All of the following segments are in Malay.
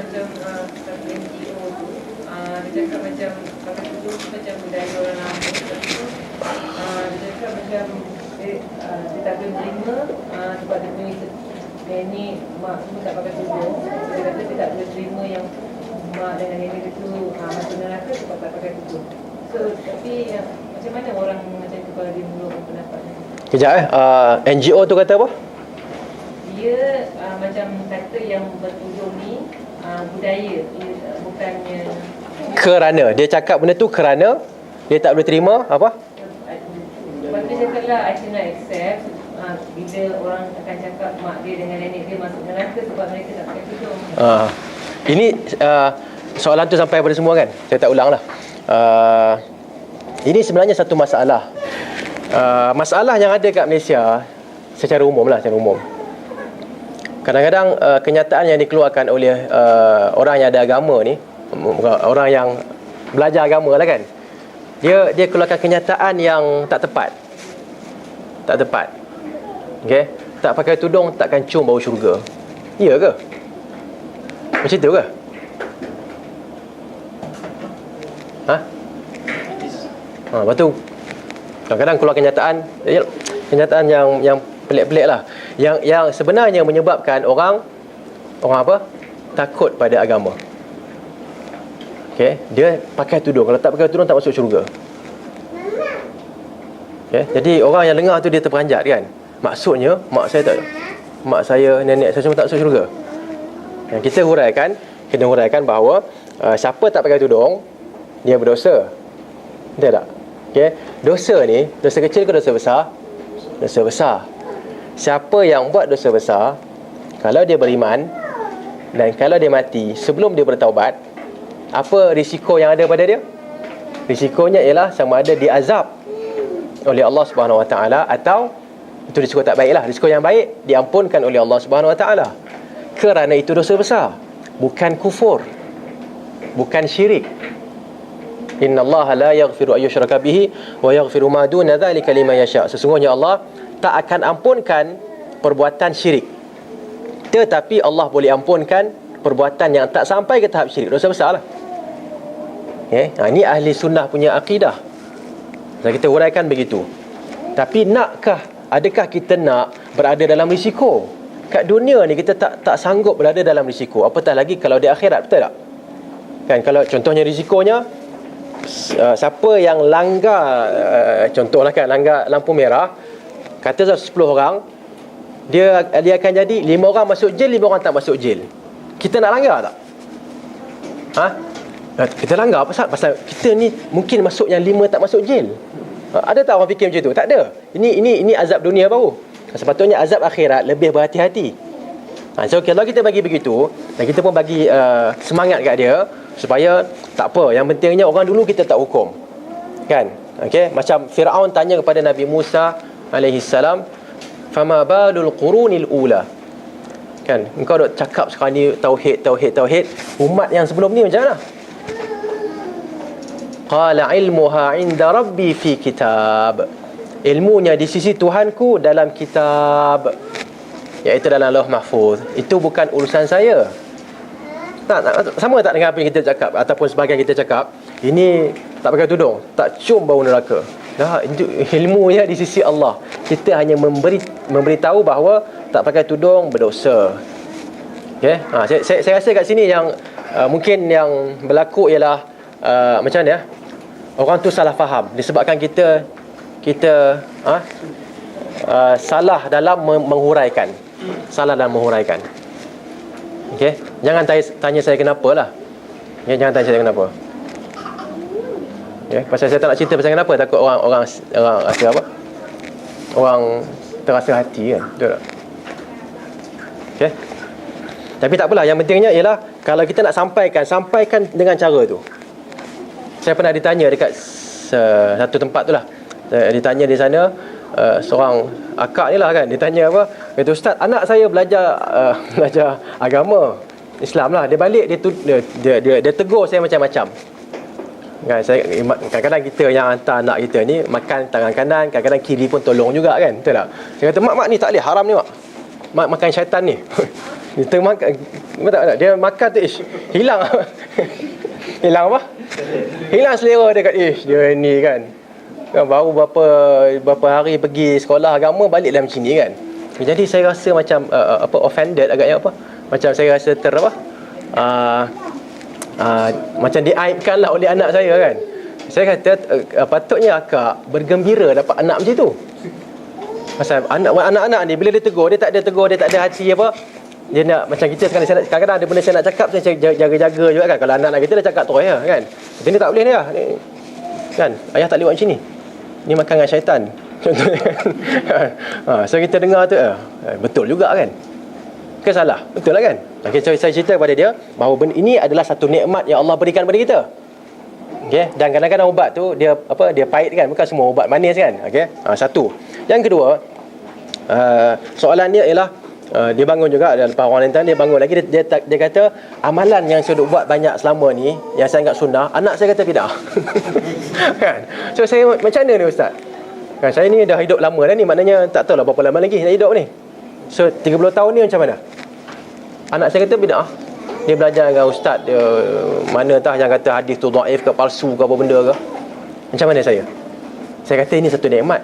macam satu NGO tu, dia cakap macam pakai tudung tu macam budaya orang lama. Lepas tu dia cakap macam dia tak boleh terima sebab dia punya nenek, mak semua tak pakai tudung. Dia kata dia tak boleh terima yang mak dengan nenek dia tu masuk neraka sebab tak pakai tudung. So tapi macam mana orang macam tu kalau dia mengeluarkan pendapat ni? Kejap NGO tu kata apa? Dia macam kata yang bertudung ni budaya, bukannya Kerana dia cakap benda tu kerana dia tak boleh terima apa? Lepas tu dia cakap lah, I cannot accept bila orang akan cakap mak dia dengan nenek dia masuk neraka sebab mereka tak pakai tudung. Ini soalan tu sampai pada semua kan? Saya tak ulang lah. Ini sebenarnya satu masalah. Masalah yang ada kat Malaysia secara umum lah, secara umum. Kadang-kadang kenyataan yang dikeluarkan oleh orang yang ada agama ni, orang yang belajar agama lah kan, dia keluarkan kenyataan yang tak tepat. Tak tepat. Okay? Tak pakai tudung takkan cium bau syurga. Ya ke? Macam tu ke? Lepas tu kadang-kadang keluar kenyataan yang pelik-pelik lah, yang sebenarnya menyebabkan orang apa? Takut pada agama. Okay? Dia pakai tudung. Kalau tak pakai tudung tak masuk syurga. Okay? Jadi orang yang dengar tu dia terperanjat kan. Maksudnya mak saya, nenek saya semua tak masuk syurga. Yang kita kena huraikan bahawa siapa tak pakai tudung dia berdosa. Betul tak? Okay? Dosa ni, dosa kecil ke dosa besar? Dosa besar. Siapa yang buat dosa besar, kalau dia beriman dan kalau dia mati sebelum dia bertaubat, apa risiko yang ada pada dia? Risikonya ialah sama ada diazab oleh Allah Subhanahu Wa Taala, atau itu risiko tak baik lah. Risiko yang baik diampunkan oleh Allah Subhanahu Wa Taala. Kerana itu dosa besar, bukan kufur, bukan syirik. Innallaha la yaghfiru an yushraka bihi wa yaghfiru ma duna dzalika liman yasha. Sesungguhnya Allah tak akan ampunkan perbuatan syirik, tetapi Allah boleh ampunkan perbuatan yang tak sampai ke tahap syirik. Dosa besar lah. Okay? Ini ahli sunnah punya akidah. Dan kita huraikan begitu. Tapi adakah kita nak berada dalam risiko? Kat dunia ni kita tak sanggup berada dalam risiko, apatah lagi kalau di akhirat, betul tak? Kan, kalau contohnya risikonya siapa yang langgar contohlah kan, langgar lampu merah, kata 10 orang, dia akan jadi 5 orang masuk jail, 5 orang tak masuk jail. Kita nak langgar tak? Kita langgar pasal kita ni mungkin masuk yang 5 tak masuk jail. Ada tak orang fikir macam tu? Tak ada. Ini azab dunia baru. Sepatutnya azab akhirat lebih berhati-hati. So kalau kita bagi begitu, dan kita pun bagi semangat kat dia supaya tak apa, yang pentingnya orang dulu kita tak hukum, kan? Okay? Macam Fir'aun tanya kepada Nabi Musa alaihi salam, fama balul qurunil ula, kan? Engkau duk cakap sekarang ni tauhid, umat yang sebelum ni macam mana? Qala ilmuha inda rabbi fi kitab, ilmunya di sisi Tuhanku dalam kitab, iaitu dalam Lauh Mahfuz. Itu bukan urusan saya. Sama tak dengan apa yang kita cakap ataupun sebahagian kita cakap, ini tak pakai tudung tak cium bau neraka. Itu ilmunya di sisi Allah. Kita hanya memberitahu bahawa tak pakai tudung berdosa. Okay? Saya rasa kat sini yang mungkin yang berlaku ialah macam mana ya? Orang tu salah faham disebabkan kita salah dalam menghuraikan. Okay? Jangan tanya saya kenapa lah. Okay? Jangan tanya saya kenapa. Okay? Pasal saya tak nak cerita pasal kenapa, takut orang rasa apa? Orang terasa hati kan. Betul tak? Okay? Tapi tak apalah, yang pentingnya ialah kalau kita nak sampaikan dengan cara tu. Saya pernah ditanya dekat satu tempat tu lah. Ditanya di sana, seorang akak ni lah kan, dia tanya apa, kata, Ustaz, anak saya belajar agama Islam lah, dia balik dia tegur saya macam-macam kan. Kadang-kadang kita yang hantar anak kita ni makan tangan kanan, kadang-kadang kiri pun tolong juga kan, betul tak? Saya kata, mak ni tak boleh, haram ni mak makan syaitan ni Dia termakan. Tak, dia makan tu hilang. Hilang apa? Hilang selera dia kat dia ni kan. Baru berapa hari pergi sekolah agama, balik dalam macam ni kan. Jadi saya rasa macam offended agaknya apa? Macam saya rasa macam diaibkan lah oleh anak saya kan. Saya kata patutnya akak bergembira dapat anak macam tu. Pasal anak-anak ni bila dia tegur, dia tak ada hati apa. Dia nak macam kita sekarang, kadang-kadang ada benda saya nak cakap, saya jaga-jaga juga kan. Kalau anak kita dah cakap terus ya kan. Ini tak boleh ni lah. Kan, ayah tak boleh buat macam ni. Ni makan dengan syaitan. Contohnya kan. So kita dengar tu betul juga kan. Ke salah? Betul lah kan. Okay, so saya cerita kepada dia bahawa benda ini adalah satu nikmat yang Allah berikan kepada kita. Okay? Dan kadang-kadang ubat tu dia pahit kan, bukan semua ubat manis kan. Okay? Satu. Yang kedua, soalan dia ialah dia bangun juga, ada lepas orang lain dia bangun lagi, dia kata amalan yang saya buat banyak selama ni yang saya anggap sunnah, anak saya kata tidak. Kan? So saya macam mana ni ustaz? Kan, saya ni dah hidup lama dah ni, maknanya tak tahu lah berapa lama lagi nak hidup ni. So 30 tahun ni macam mana? Anak saya kata bid'ah. Dia belajar dengan ustaz dia, mana entah yang kata hadis tu dhaif ke palsu ke apa benda ke. Macam mana saya? Saya kata ini satu nikmat.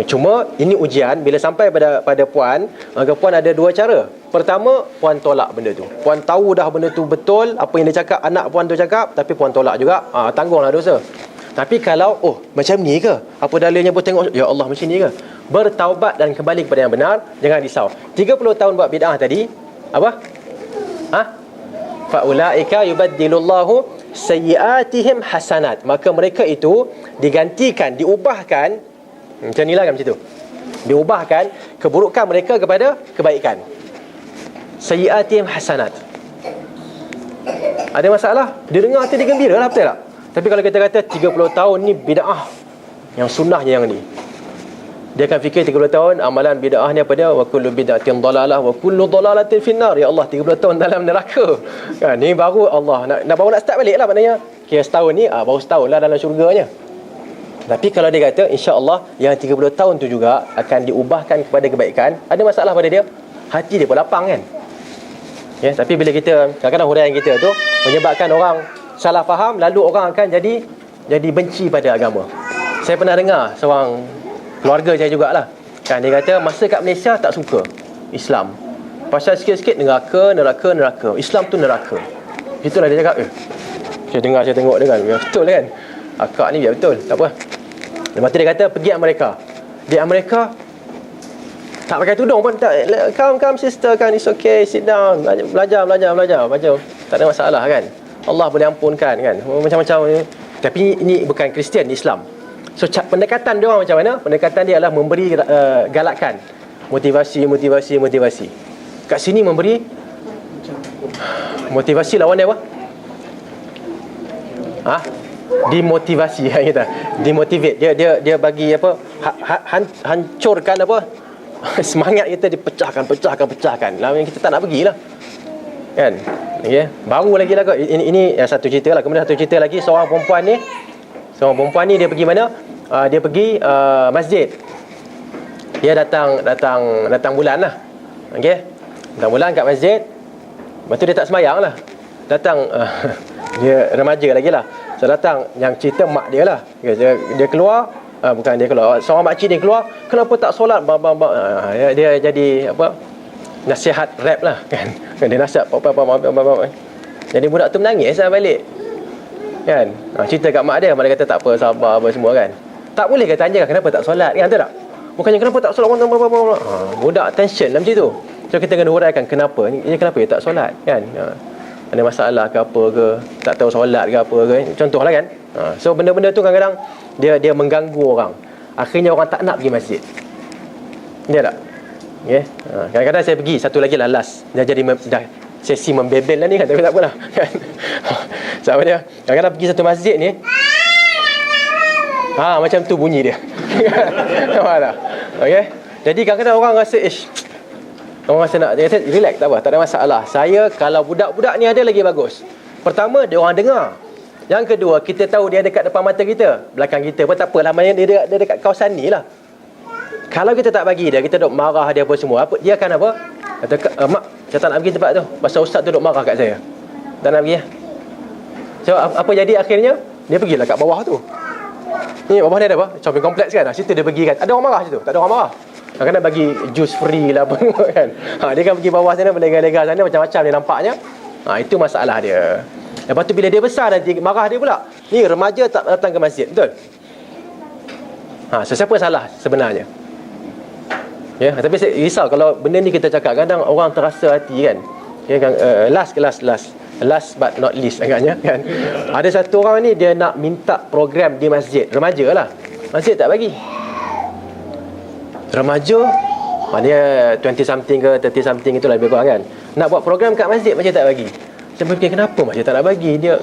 Cuma ini ujian. Bila sampai pada puan, maka puan ada dua cara. Pertama, puan tolak benda tu. Puan tahu dah benda tu betul, apa yang dia cakap, anak puan tu cakap, tapi puan tolak juga. Tanggunglah dosa. Tapi kalau macam ni ke? Apa dalilnya pun tengok, ya Allah macam ni ke? Bertaubat dan kembali kepada yang benar. Jangan risau. 30 tahun buat bid'ah tadi, apa? Faulaika yubaddilullahu sayyiatihim hasanat. Maka mereka itu digantikan, diubahkan. Macam ni lah kan, macam tu. Diubahkan keburukan mereka kepada kebaikan. Sayyiatihim hasanat. Ada masalah? Dia dengar tu dia gembira lah, betul tak? Tapi kalau kita kata 30 tahun ni bid'ah, yang sunnahnya yang ni, dia akan fikir 30 tahun amalan bid'ah ni apa dia? Wa kullu bid'atin dalalah wa kullu dalalatin finnar. Ya Allah, 30 tahun dalam neraka. Kan, ni baru Allah baru nak start balik lah, maknanya kira setahun ni baru setahun lah dalam syurganya. Tapi kalau dia kata insya-Allah yang 30 tahun tu juga akan diubahkan kepada kebaikan, ada masalah pada dia, hati dia pun lapang kan. Ya, tapi bila kita kadang-kadang huraian kita tu menyebabkan orang salah faham, lalu orang akan jadi benci pada agama. Saya pernah dengar seorang keluarga saya jugalah, kan, dia kata masa kat Malaysia tak suka Islam. Pasal sikit-sikit neraka. Islam tu neraka. Itulah dia cakap. Saya dengar, saya tengok dia kan, betul kan. Akak ni biar betul, tak apa. Lepas tu dia kata pergi Amerika. Di Amerika tak pakai tudung pun tak. Come sister kan, it's okay, sit down, belajar. Tak ada masalah kan. Allah boleh ampunkan kan. Macam-macam. Tapi ini bukan Kristian, Islam. So pendekatan dia orang macam mana? Pendekatan dia adalah memberi galakan, motivasi. Kat sini memberi motivasi, lawan dia apa? Dimotivasi kita. Demotivate. Dia bagi apa? Hancurkan apa? Semangat kita dipecahkan. Lawan kita tak nak pergilah. Kan? Okay. Baru lagi lah. Ini satu cerita lah. Kemudian satu cerita lagi, seorang perempuan ni dia pergi mana? Dia pergi masjid. Dia datang bulan lah. Okey. Datang bulan kat masjid. Lepas tu dia tak sembahyang lah. Datang dia remaja lagi lah. So datang, yang cerita mak dia lah. Dia keluar, bukan dia keluar, seorang makcik dia keluar, kenapa tak solat? Dia jadi apa? Nasihat rap lah kan. Dia nasihat apa. Jadi budak tu menangis lah balik. Kan? Cerita kat mak dia kata tak apa, sabar apa semua kan. Tak boleh ke tanya kenapa tak solat kan, betul tak? Bukannya kenapa tak solat, budak tension lah macam tu. So kita kena huraikan kenapa dia tak solat kan. Ada masalah ke apa ke, tak tahu solat ke apa ke, contohlah kan. So benda-benda tu kadang-kadang dia mengganggu orang. Akhirnya orang tak nak pergi masjid. Dia tak? Okay? Kadang-kadang saya pergi, satu lagi lah last. Dah jadi dah sesi membebel lah ni kan, tapi tak apalah kan. Sama dia. Kadang-kadang pergi satu masjid ni, macam tu bunyi dia. Nampak tak? Okay? Jadi kadang-kadang orang rasa orang rasa nak, dia kata relax, tak apa, tak ada masalah. Saya kalau budak-budak ni ada lagi bagus. Pertama, dia orang dengar. Yang kedua, kita tahu dia dekat depan mata kita, belakang kita pun tak apalah, maknanya dia dekat kawasan ni lah. Kalau kita tak bagi dia, kita duk marah dia apa semua, dia akan apa? Kata, mak, saya tak nak pergi tempat tu. Pasal ustaz tu duk marah kat saya. Tak nak pergi. So apa jadi akhirnya? Dia pergilah kat bawah tu. Ni bawah ni ada apa? Shopping kompleks kan. Situ dia pergi kan. Ada orang marah situ? Tak ada orang marah. Kadang-kadang bagi jus free lah apa kan. Dia kan pergi bawah sana, berlega-lega sana, macam-macam dia nampaknya. Itu masalah dia. Lepas tu bila dia besar nanti marah dia pula. Ni remaja tak datang ke masjid. Betul? So siapa salah sebenarnya? Ya, tapi saya risau kalau benda ni kita cakap, kadang orang terasa hati kan. Ya kan, last but not least agaknya kan. Ada satu orang ni dia nak minta program di masjid, remaja lah. Masjid tak bagi. Remaja maknanya 20 something ke 30 something itulah lebih kurang kan. Nak buat program kat masjid, masjid tak bagi. Saya fikir kenapa masjid tak nak bagi dia.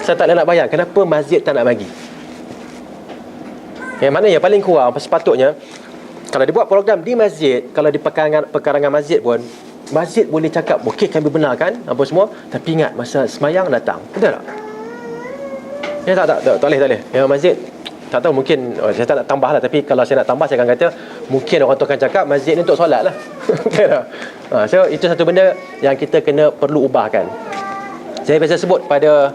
Saya tak nak bayang kenapa masjid tak nak bagi. Yang mana yang paling kurang sepatutnya kalau dibuat program di masjid, kalau di pekarangan masjid pun, masjid boleh cakap okey kami benarkan apa semua, tapi ingat masa semayang datang. Betul tak? Ya tak boleh. Ya masjid tak tahu, mungkin saya tak nak tambah lah, tapi kalau saya nak tambah saya akan kata mungkin orang tu akan cakap masjid ni untuk solat lah. Betul tak? So itu satu benda yang kita perlu ubahkan. Saya biasa sebut pada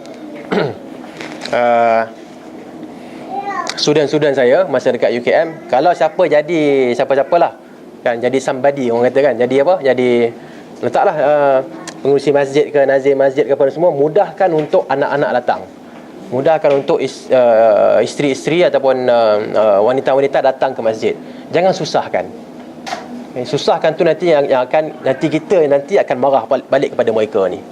student-student saya masa dekat UKM, kalau siapa-siapalah kan, jadi somebody orang kata kan, jadi apa, jadi letaklah pengurusi masjid ke nazir masjid ke apa semua, mudahkan untuk anak-anak datang, mudahkan untuk isteri-isteri ataupun wanita-wanita datang ke masjid. Jangan susahkan. Susahkan tu nanti yang akan, nanti kita akan marah balik kepada mereka ni.